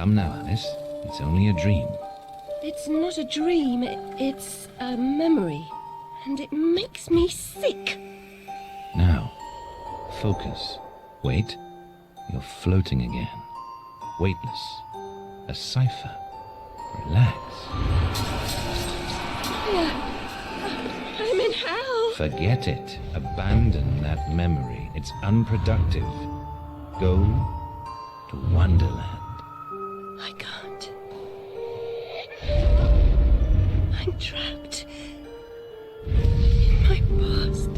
Come now, Alice. It's only a dream. It's not a dream, it's a memory. And it makes me sick. Now, focus. Wait. You're floating again. Weightless. A cipher. Relax. I'm in hell. Forget it. Abandon that memory. It's unproductive. Go to Wonderland. I can't. I'm trapped in my past.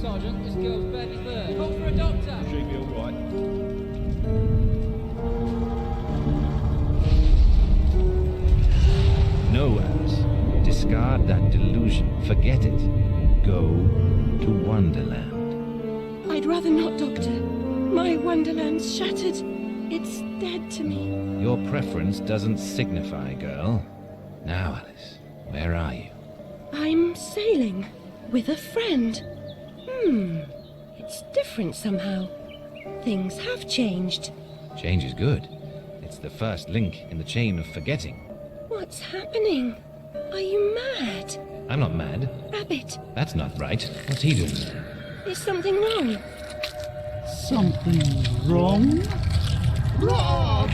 Sergeant, this girl's badly hurt. Call for a doctor. She'll be all right. No, Alice. Discard that delusion. Forget it. Go to Wonderland. I'd rather not, Doctor. My Wonderland's shattered. It's dead to me. Your preference doesn't signify, girl. Now, Alice, where are you? I'm sailing with a friend. It's different somehow. Things have changed. Change is good. It's the first link in the chain of forgetting. What's happening? Are you mad? I'm not mad. Rabbit, That's not right. What's he doing? is something wrong? Something wrong? No, not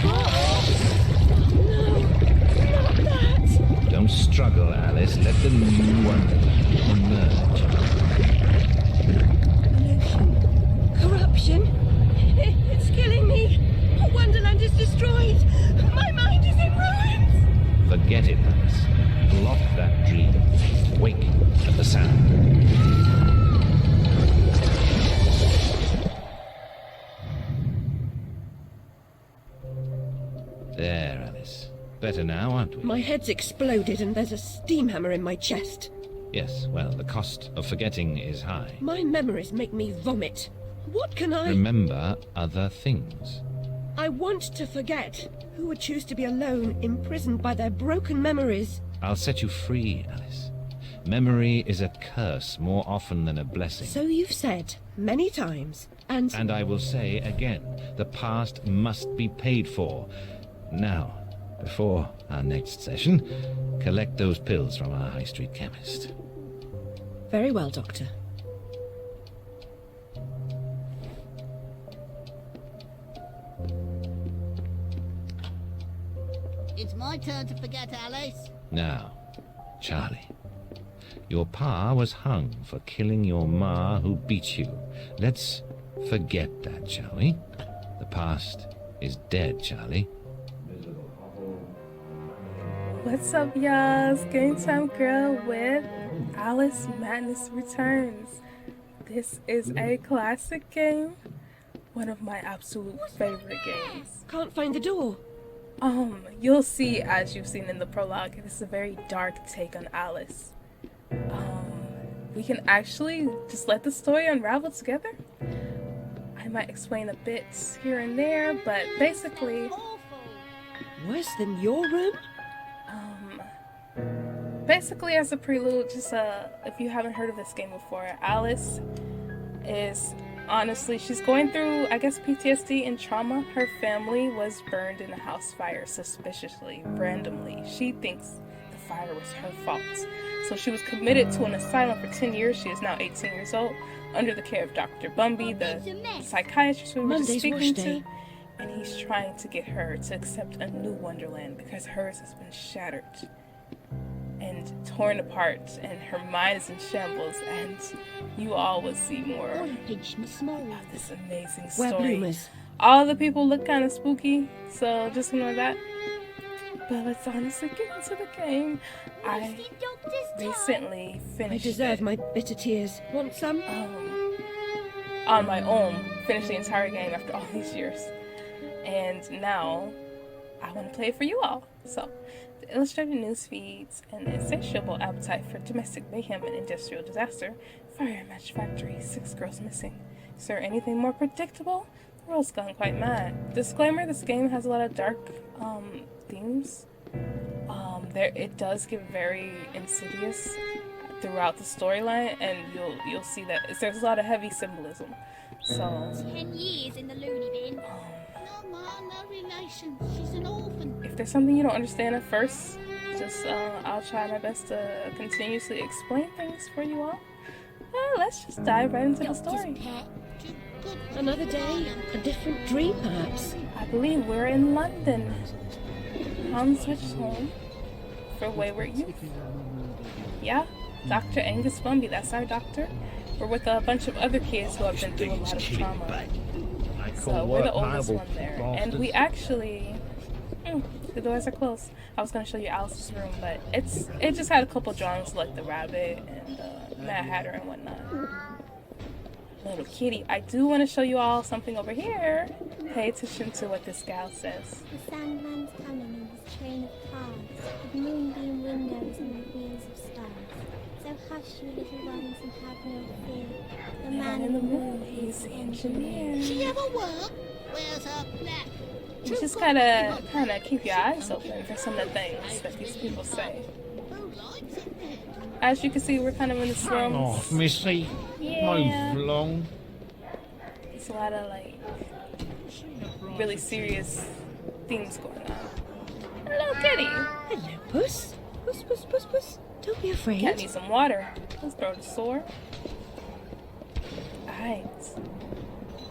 that. Don't struggle, Alice. Let the new Wonderland emerge. Corruption. It's killing me. Wonderland is destroyed. My mind is in ruins. Forget it, Alice. Block that dream. Wake at the sound. There, Alice. Better now, aren't we? My head's exploded and there's a steam hammer in my chest. Yes, well, the cost of forgetting is high. My memories make me vomit. What can I... Remember other things. I want to forget. Who would choose to be alone, imprisoned by their broken memories? I'll set you free, Alice. Memory is a curse more often than a blessing. So you've said many times, and... And I will say again, the past must be paid for. Now, before our next session, collect those pills from our high street chemist. Very well, Doctor. It's my turn to forget, Alice. Now, Charlie, your pa was hung for killing your ma who beat you. Let's forget that, shall we? The past is dead, Charlie. What's up, y'all? It's Game Time Girl with Alice Madness Returns. This is a classic game, one of my absolute favorite games. Can't find the door. You'll see, as you've seen in the prologue, this is a very dark take on Alice. We can actually just let the story unravel together. I might explain a bit here and there, but basically, Worse than your room? basically as a prelude, just if you haven't heard of this game before, Alice is honestly, she's going through, I guess, PTSD and trauma. Her family was burned in a house fire suspiciously, randomly. She thinks the fire was her fault. So she was committed to an asylum for 10 years. She is now 18 years old, under the care of Dr. Bumby, the psychiatrist we were just speaking to. And he's trying to get her to accept a new Wonderland because hers has been shattered and torn apart, and her mind is in shambles, and you all will see more about this amazing We're story. bloomers. All the people look kind of spooky, so just ignore that. But let's honestly get into the game. I recently I finished deserve it my bitter tears. Want some? on my own, finished the entire game after all these years. And now I want to play it for you all. So, the illustrated news feeds and the insatiable appetite for domestic mayhem and industrial disaster, fire match factory, 6 girls missing. Is there anything more predictable? The world's gone quite mad. Disclaimer, this game has a lot of dark themes. It does get very insidious throughout the storyline, and you'll see that there's a lot of heavy symbolism. So 10 years in the loony bin. Not got no relation. She's an orphan. If there's something you don't understand at first, just I'll try my best to continuously explain things for you all. Let's just dive right into the story. Another day, a different dream, perhaps. I believe we're in London. Hans switched home for wayward youth. Yeah, Dr. Angus Bumby, that's our doctor. We're with a bunch of other kids who have been through a lot of trauma. So we're the oldest one there. And we actually... the doors are closed. I was going to show you Alice's room, but it just had a couple drawings like the rabbit and Mad Hatter and whatnot. Little kitty. I do want to show you all something over here. Pay attention to what this gal says. The Sandman's coming in his train of cars, with moonbeam windows and the wheels of stars. So hush, you little ones, and have no fear. The man in the moon, he's the engineer. She ever work? Where's her black? You just gotta keep your eyes open for some of the things that these people say. Who likes it then? As you can see, we're kind of in the slums. Oh, Missy. Yeah. Move along. There's a lot of like really serious things going on. Hello, kitty. Hello, Puss. Puss, puss, puss, puss. Don't be afraid. Cat needs some water. Let's throw the sore. Alright.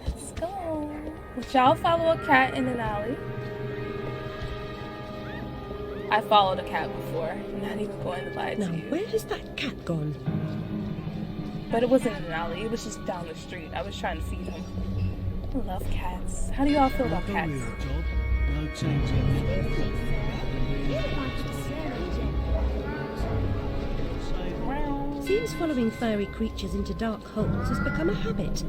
Let's go. Would y'all follow a cat in an alley? I followed a cat before. I'm not even going to lie to Now, you. where has that cat gone? But it wasn't in an alley. It was just down the street. I was trying to feed him. I love cats. How do y'all feel about cats? Real job. No changing. Seems following fiery creatures into dark holes has become a habit.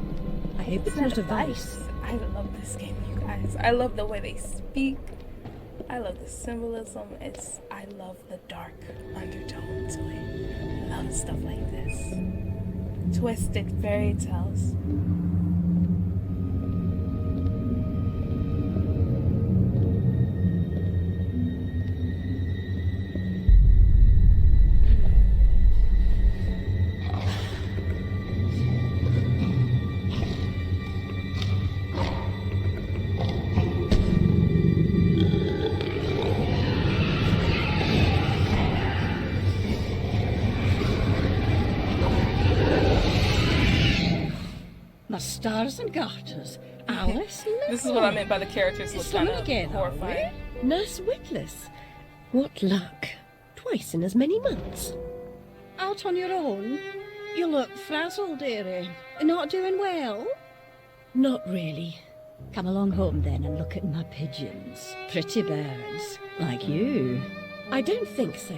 I hope it's not a vice. I love this game, you guys. I love the way they speak. I love the symbolism. I love the dark undertone to it. I love stuff like this. Twisted fairy tales. My stars and garters. Alice, This is what I meant by the characters look It's kind not of again, are we? horrifying. Nurse Witless. What luck. Twice in as many months. out on your own? You look frazzled, dearie. Not doing well? Not really. Come along home then and look at my pigeons. Pretty birds, like you. I don't think so.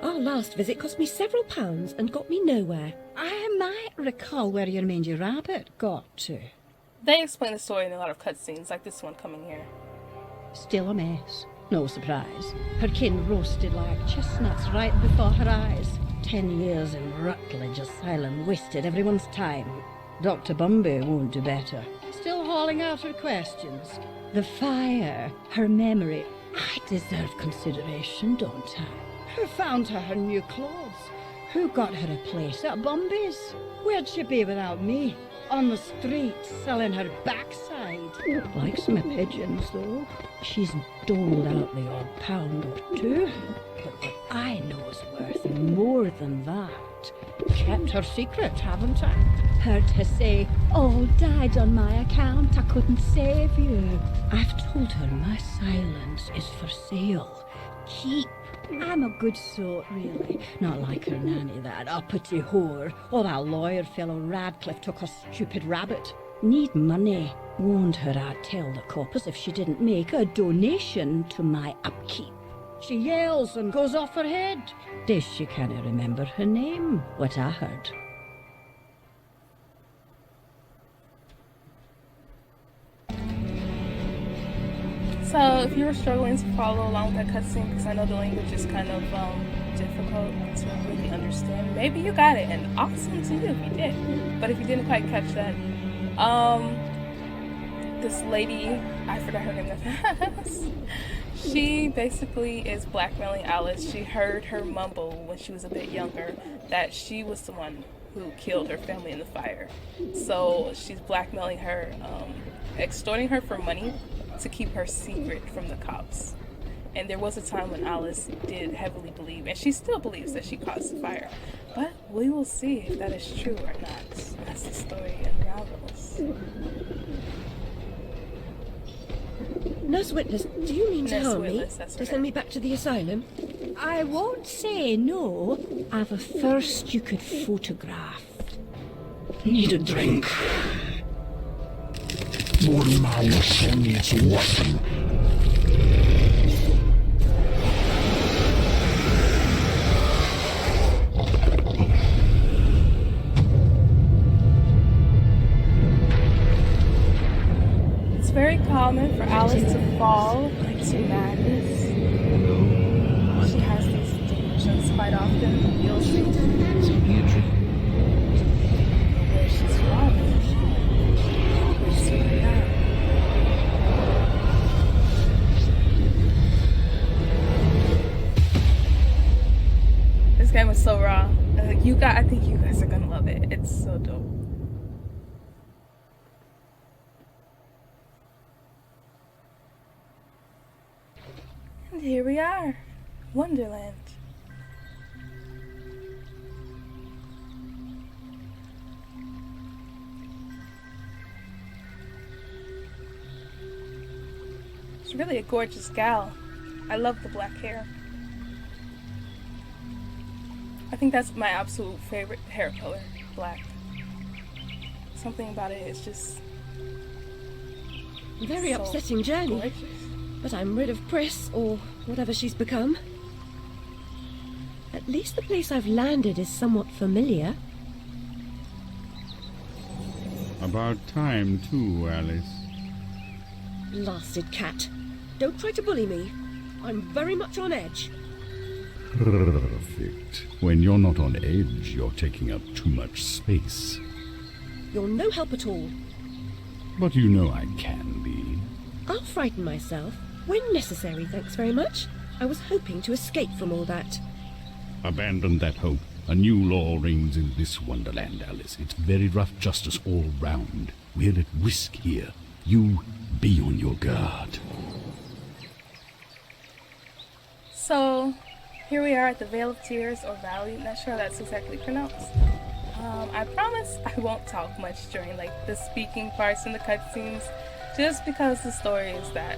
Our last visit cost me several pounds and got me nowhere. I might recall where your mangy rabbit got to. They explain the story in a lot of cutscenes, like this one coming here. Still a mess. No surprise. Her kin roasted like chestnuts right before her eyes. 10 years in Rutledge Asylum wasted everyone's time. Dr. Bumby won't do better. Still hauling out her questions. The fire, her memory. I deserve consideration, don't I? Who found her new clothes? Who got her a place at Bumby's? Where'd she be without me? On the street, selling her backside. Likes my pigeons, though. She's doled out the odd pound or two. But what I know is worth more than that. Kept her secret, haven't I? Heard her say, all died on my account, I couldn't save you. I've told her my silence is for sale. Keep. I'm a good sort, really. Not like her nanny, that uppity whore, or that lawyer fellow Radcliffe took her stupid rabbit. Need money. Warned her I'd tell the coppers if she didn't make a donation to my upkeep. She yells and goes off her head. Days she can't remember her name, what I heard. So if you were struggling to follow along with that cutscene, because I know the language is kind of difficult to really understand, maybe you got it, and awesome to you if you did. But if you didn't quite catch that, this lady, I forgot her name, she basically is blackmailing Alice. She heard her mumble when she was a bit younger that she was the one who killed her family in the fire. So she's blackmailing her, extorting her for money to keep her secret from the cops. And there was a time when Alice did heavily believe, and she still believes, that she caused the fire. But we will see if that is true or not as the story unravels. Nurse Witless, do you mean to Nurse harm me? Witless, that's To right. send me back to the asylum? I won't say no. I've a thirst you could photograph. Need a drink. Murmur känns waffen. It's very common for Alice to fall into madness. She has these delusions quite often. You'll see It's only a dream. where she's from. We'll see her now. This game is so raw. I think you guys are gonna love it. It's so dope. And here we are, Wonderland. She's really a gorgeous gal. I love the black hair. I think that's my absolute favorite hair color, black. Something about it is just Very so upsetting journey. gorgeous. But I'm rid of Pris, or whatever she's become. At least the place I've landed is somewhat familiar. About time, too, Alice. Blasted cat. Don't try to bully me. I'm very much on edge. Perfect. When you're not on edge, you're taking up too much space. You're no help at all. But you know I can be. I'll frighten myself when necessary, thanks very much. I was hoping to escape from all that. Abandon that hope. A new law reigns in this wonderland, Alice. It's very rough justice all round. We're at risk here. You be on your guard. So, here we are at the Vale of Tears, or Valley. Not sure how that's exactly pronounced. I promise I won't talk much during like the speaking parts and the cutscenes, just because the story is that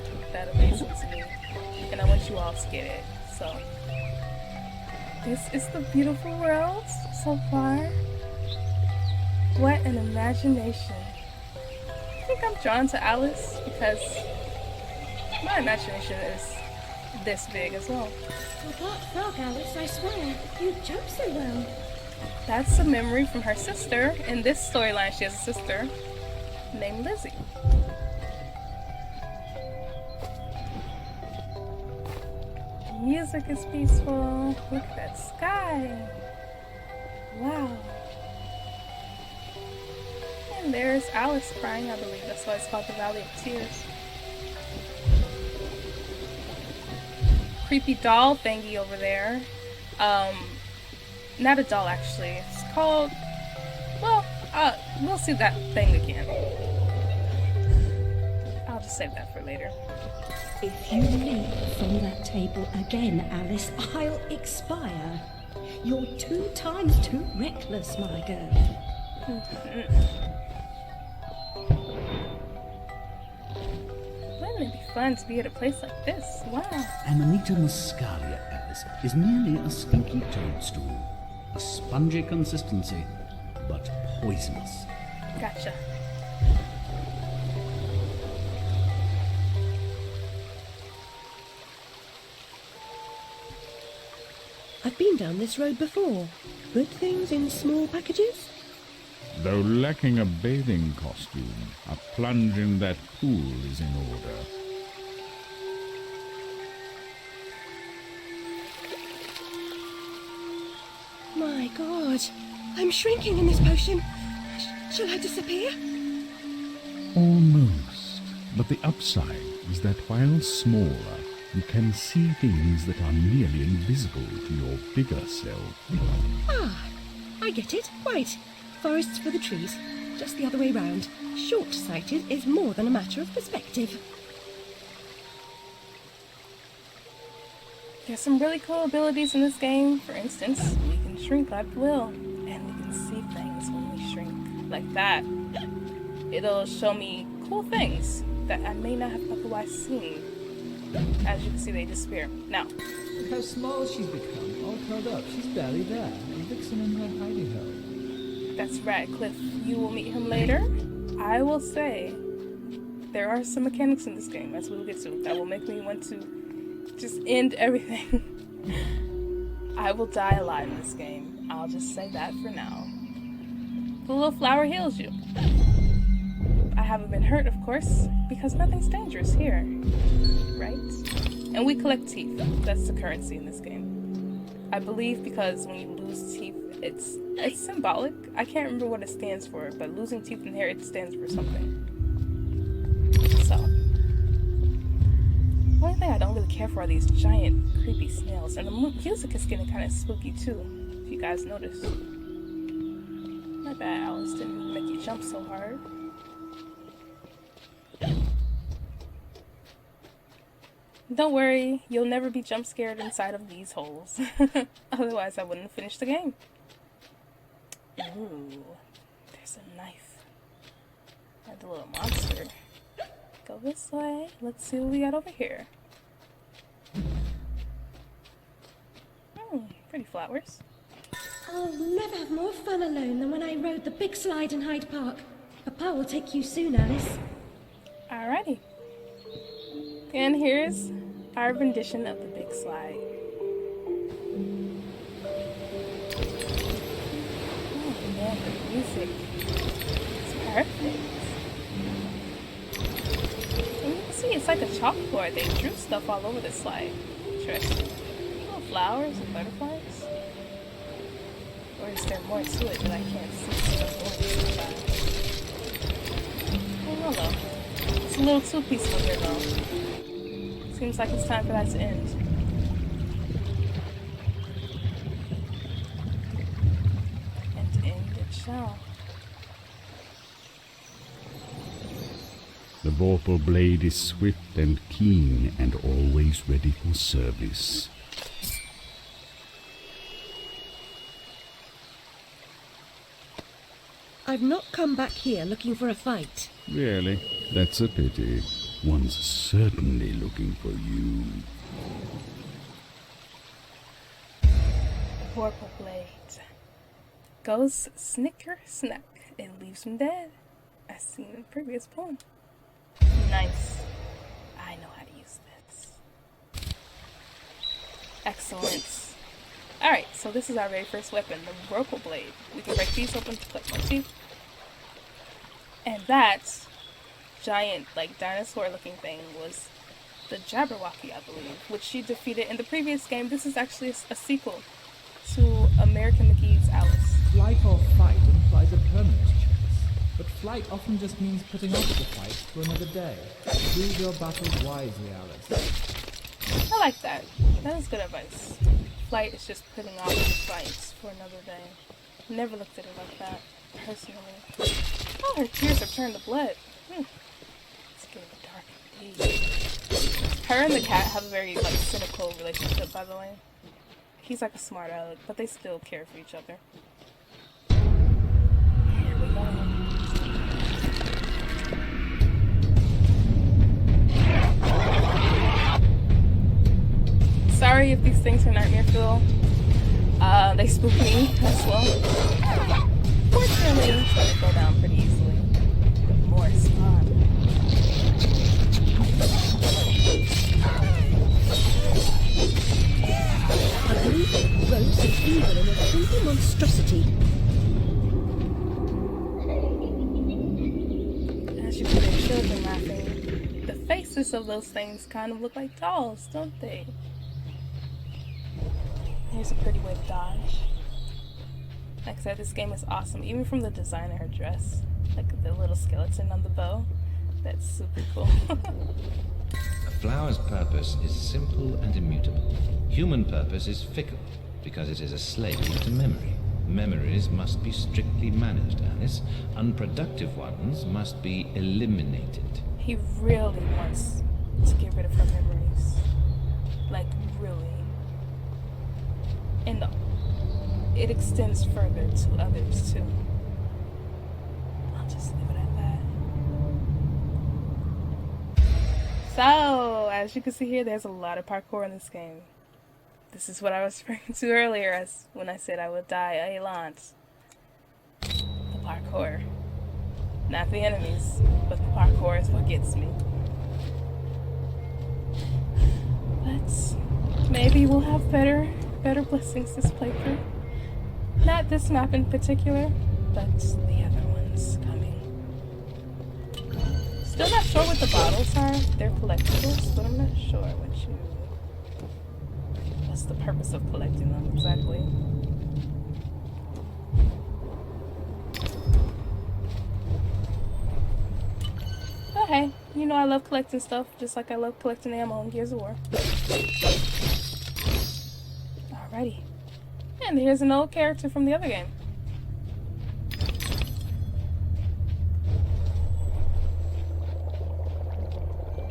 amazing to me, and I want you all to get it. So, this is the beautiful world so far. What an imagination! I think I'm drawn to Alice because my imagination is this big as well. You're Black Frog, Alice, I swear. You jump so well. That's a memory from her sister. In this storyline, she has a sister named Lizzie. The music is peaceful. Look at that sky. Wow. And there's Alice crying, I believe. That's why it's called the Valley of Tears. Creepy doll thingy over there. Not a doll, actually. It's called, well, we'll see that thing again. I'll just save that for later. If you leap from that table again, Alice, I'll expire. You're 2 times too reckless, my girl. Wouldn't it be fun to be at a place like this? Wow. Amanita muscaria, Alice, is merely a stinky toadstool. A spongy consistency, but poisonous. Gotcha. I've been down this road before. Good things in small packages? Though lacking a bathing costume, a plunge in that pool is in order. My God, I'm shrinking in this potion. Shall I disappear? Almost. But the upside is that while smaller, you can see things that are nearly invisible to your bigger self. Ah, I get it. Right. Forests for the trees. Just the other way round. Short-sighted is more than a matter of perspective. There's some really cool abilities in this game. For instance, we can shrink at will, and we can see things when we shrink like that. It'll show me cool things that I may not have otherwise seen. As you can see, they disappear. Now, Look how small she's become, all curled up. She's barely there. A vixen in her hidey hole. that's Radcliffe. You will meet him later. I will say, there are some mechanics in this game, as we'll get to, that will make me want to just end everything. I will die alive in this game. I'll just say that for now. The little flower heals you. I haven't been hurt, of course, because nothing's dangerous here. Right? And we collect teeth. That's the currency in this game. I believe because when you lose teeth, it's symbolic. I can't remember what it stands for, but losing teeth in here, it stands for something. So, the only thing I don't really care for are these giant, creepy snails. And the music is getting kind of spooky too, if you guys notice. My bad, Alice. Didn't mean to make you jump so hard. Don't worry, you'll never be jump scared inside of these holes. Otherwise, I wouldn't finish the game. Ooh, there's a knife. And a little monster. Go this way. Let's see what we got over here. Pretty flowers. I'll never have more fun alone than when I rode the big slide in Hyde Park. Papa will take you soon, Alice. Alrighty. And here's our rendition of the big slide. Oh man, the music is perfect. And you can see it's like a chalkboard. They drew stuff all over the slide. Interesting. Little flowers and butterflies. Or is there more to it that I can't see? I don't know. It's a little too peaceful here though. Seems like it's time for that to end. And end it shall. The vorpal blade is swift and keen and always ready for service. I've not come back here looking for a fight. Really? That's a pity. One's certainly looking for you. Vorpal blade. Goes snicker snack and leaves him dead. As seen in the previous poem. Nice. I know how to use this. Excellent. Alright, so this is our very first weapon, the Vorpal blade. We can break these open to collect more teeth. And that giant, like, dinosaur-looking thing was the Jabberwocky, I believe, which she defeated in the previous game. This is actually a sequel to American McGee's Alice. Flight or fight implies a permanent choice, but flight often just means putting off the fight for another day. Choose your battles wisely, Alice. I like that. That is good advice. Flight is just putting off the fights for another day. Never looked at it like that, personally. Oh, her tears have turned to blood. It's getting dark indeed. Her and the cat have a very, like, cynical relationship, by the way. He's like a smart aleck, but they still care for each other. Here we go. Sorry if these things are nightmare fuel. They spook me as well. Fortunately, they go down pretty easily. More spawn. A group rose of evil in a creepy monstrosity. As you can hear children laughing, the faces of those things kind of look like dolls, don't they? Here's a pretty way to dodge. Like I said, this game is awesome, even from the design of her dress. Like the little skeleton on the bow. That's super cool. A flower's purpose is simple and immutable. Human purpose is fickle, because it is a slave to memory. Memories must be strictly managed, Alice. Unproductive ones must be eliminated. He really wants to get rid of her memories. Like, really. And it extends further to others too. I'll just leave it at that. So, as you can see here, there's a lot of parkour in this game. This is what I was referring to earlier as when I said I would die a lot. The parkour. Not the enemies, but the parkour is what gets me. But maybe we'll have better blessings this playthrough. Not this map in particular, but the other ones coming. Still not sure what the bottles are. They're collectibles, but I'm not sure what's the purpose of collecting them exactly. But hey, you know I love collecting stuff, just like I love collecting ammo in Gears of War. Alrighty. And here's an old character from the other game.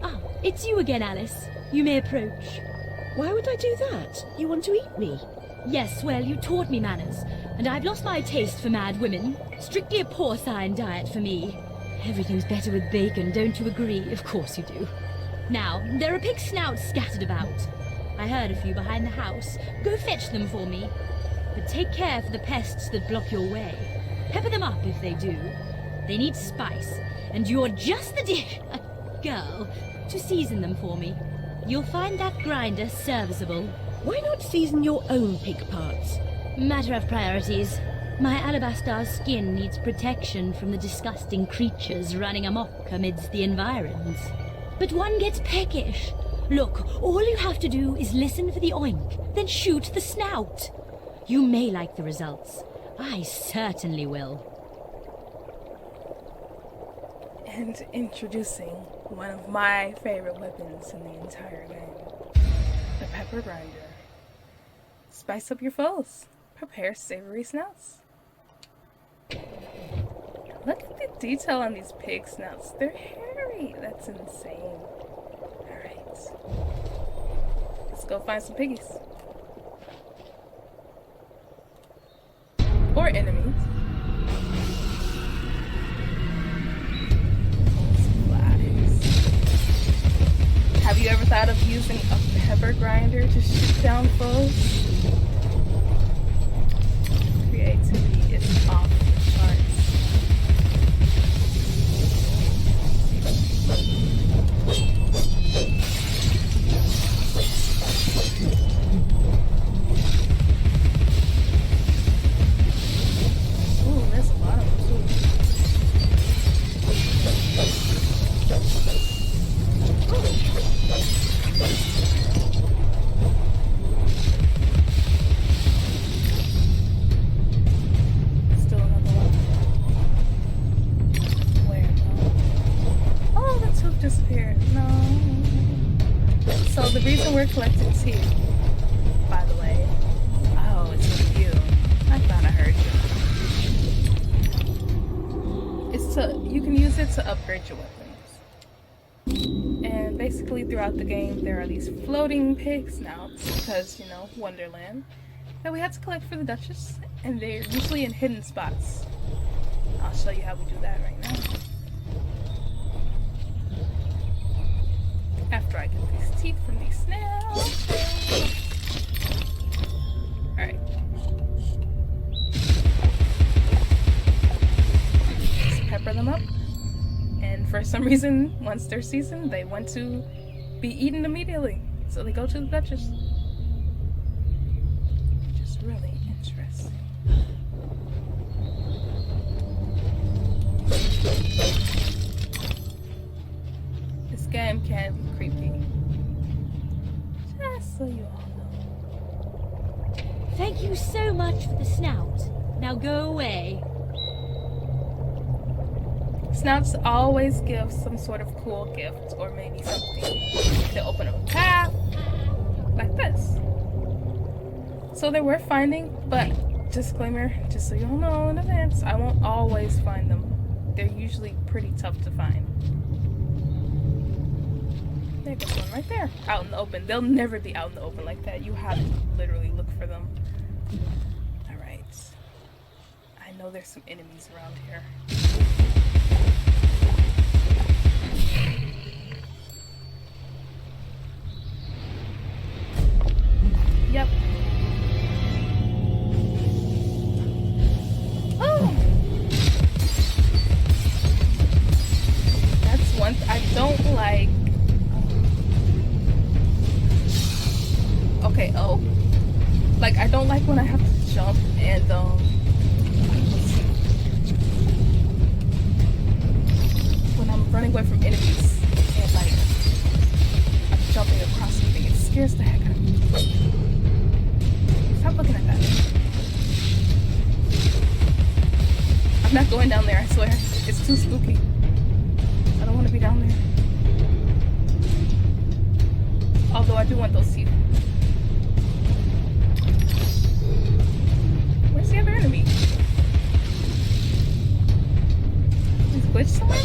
Ah, it's you again, Alice. You may approach. Why would I do that? You want to eat me? Yes, well, you taught me manners, and I've lost my taste for mad women. Strictly a porcine diet for me. Everything's better with bacon, don't you agree? Of course you do. Now, there are pig snouts scattered about. I heard a few behind the house. Go fetch them for me. But take care for the pests that block your way. Pepper them up if they do. They need spice, and you're just the girl to season them for me. You'll find that grinder serviceable. Why not season your own pig parts? Matter of priorities. My alabaster skin needs protection from the disgusting creatures running amok amidst the environs. But one gets peckish. Look, all you have to do is listen for the oink, then shoot the snout. You may like the results. I certainly will. And introducing one of my favorite weapons in the entire game. The pepper grinder. Spice up your foes. Prepare savory snouts. Look at the detail on these pig snouts. They're hairy. That's insane. Alright. Let's go find some piggies. Or enemies. Have you ever thought of using a pepper grinder to shoot down foes? Creativity is off the charts. Ooh, there's a lot of them too. Still another one. Where? Oh, the tooth disappeared. No. So the reason we're collecting teeth, by the way. Oh, it's with you. I thought I heard you. You can use it to upgrade your weapons. And basically throughout the game there are these floating pig snouts, because, you know, Wonderland, that we have to collect for the Duchess, and they're usually in hidden spots. I'll show you how we do that right now. After I get these teeth from these snails. Alright. Just pepper them up. And for some reason, once they're seasoned, they want to be eaten immediately. So they go to the Duchess. Which is really interesting. This game can be creepy. Just so you all know. Thank you so much for the snout. Now go away. Snouts always give some sort of cool gift, or maybe something to open up a path, like this. So they're worth finding, but disclaimer, just so you all know in advance, I won't always find them. They're usually pretty tough to find. There goes one right there, out in the open. They'll never be out in the open like that. You have to literally look for them. Alright. I know there's some enemies around here. Yep. Oh! That's one I don't like. Okay, oh. Like, I don't like when I have to jump and, when I'm running away from enemies and, like, I'm jumping across something. It scares the heck out of me. Stop looking at that. I'm not going down there, I swear. It's too spooky. I don't want to be down there. Although I do want those teeth. Where's the other enemy? He's glitched somewhere?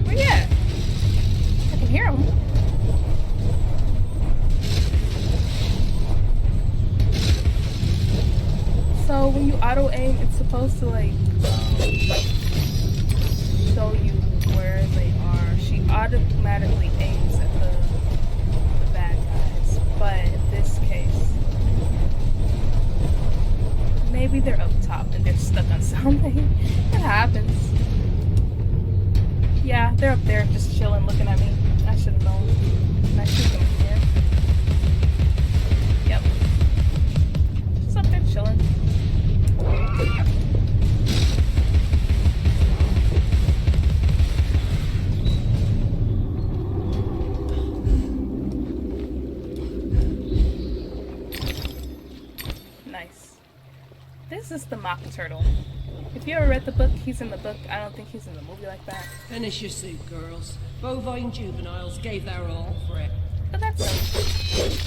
Where you at? I can hear him. So when you auto aim, it's supposed to like show you where they are. She automatically aims at the bad guys, but in this case, maybe they're up top and they're stuck on something. It happens. Yeah, they're up there just chilling, looking at me. I should have known. I should have come here. Yep. Just up there chilling. Nice. This is the mock turtle. If you ever read the book, he's in the book. I don't think he's in the movie like that. Finish your soup, girls. Bovine juveniles gave their all for it. But that's it.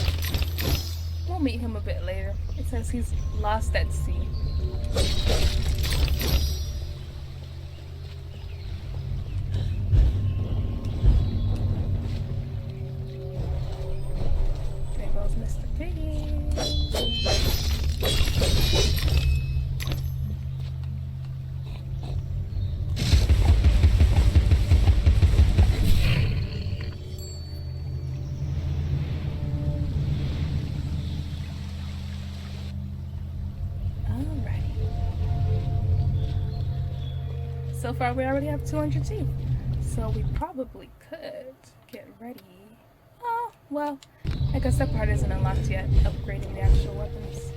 We'll meet him a bit later. It says he's lost at sea. There goes Mr. Piggy. So far, we already have 200 teeth. So we probably could get ready. Oh, well, I guess that part isn't unlocked yet, upgrading the actual weapons.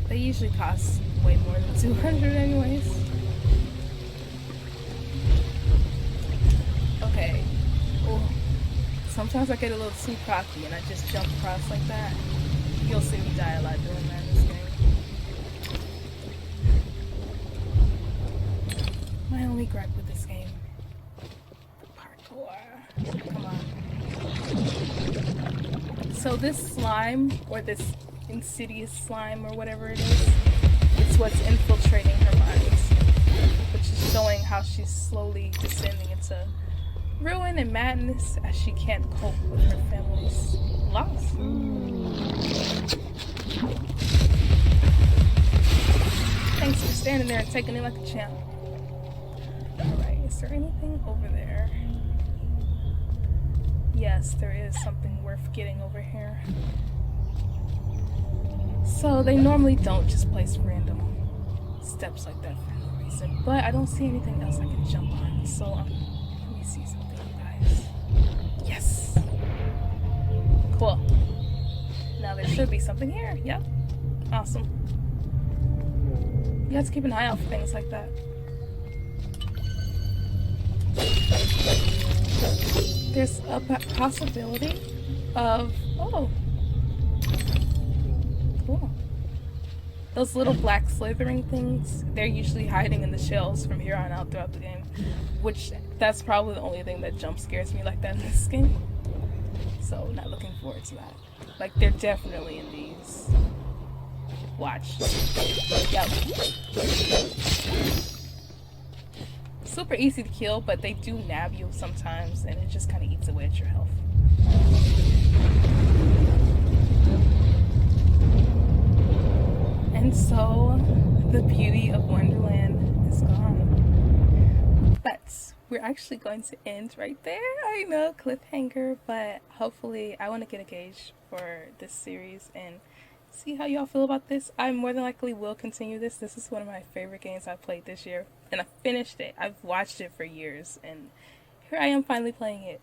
They usually cost way more than 200 anyways. Okay. Oh, sometimes I get a little too cocky and I just jump across like that. You'll see me die a lot doing that in this game. My only gripe with this game. Parkour. Come on. So this slime, or this insidious slime, or whatever it is, it's what's infiltrating her mind. Which is showing how she's slowly descending into ruin and madness as she can't cope with her family's loss. Thanks for standing there and taking it like a champ. Alright, is there anything over there? Yes, there is something worth getting over here. So they normally don't just place random steps like that for no reason, but I don't see anything else I can jump on, so let me see something, you guys. Yes! Cool. Now there should be something here. Yep. Awesome. You have to keep an eye out for things like that. There's a possibility of... Oh. Cool. Those little black slithering things, they're usually hiding in the shells from here on out throughout the game. Which, that's probably the only thing that jump scares me like that in this game. So, not looking forward to that. Like, they're definitely in these. Watch. Yep. Super easy to kill, but they do nab you sometimes, and it just kind of eats away at your health. And so the beauty of Wonderland is gone. But we're actually going to end right there. I know, cliffhanger, but hopefully I want to get a gauge for this series and see how y'all feel about this. I more than likely will continue this. This is one of my favorite games I've played this year, and I finished it. I've watched it for years, and here I am finally playing it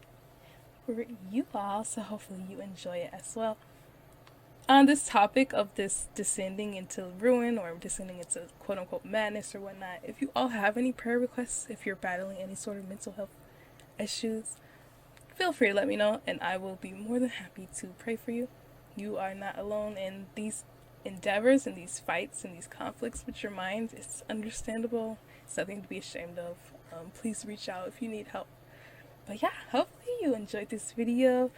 for you all, so hopefully you enjoy it as well. On this topic of this descending into ruin or descending into quote unquote madness or whatnot, if you all have any prayer requests, if you're battling any sort of mental health issues, feel free to let me know and I will be more than happy to pray for you. You are not alone in these endeavors and these fights and these conflicts with your mind. It's understandable. It's nothing to be ashamed of. Please reach out if you need help. But yeah, hopefully you enjoyed this video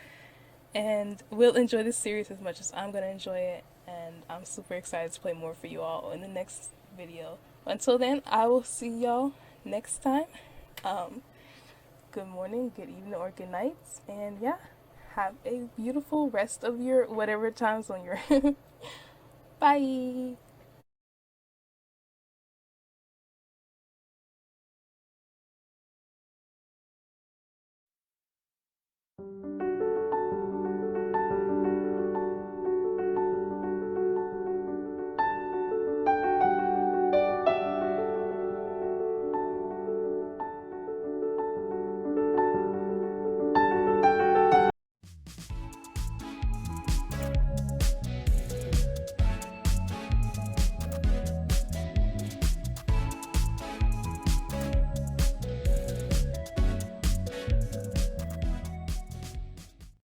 and will enjoy this series as much as I'm going to enjoy it, and I'm super excited to play more for you all in the next video. Until then, I will see y'all next time. Good morning, good evening, or good night, and yeah, have a beautiful rest of your whatever time zone you're in. Bye!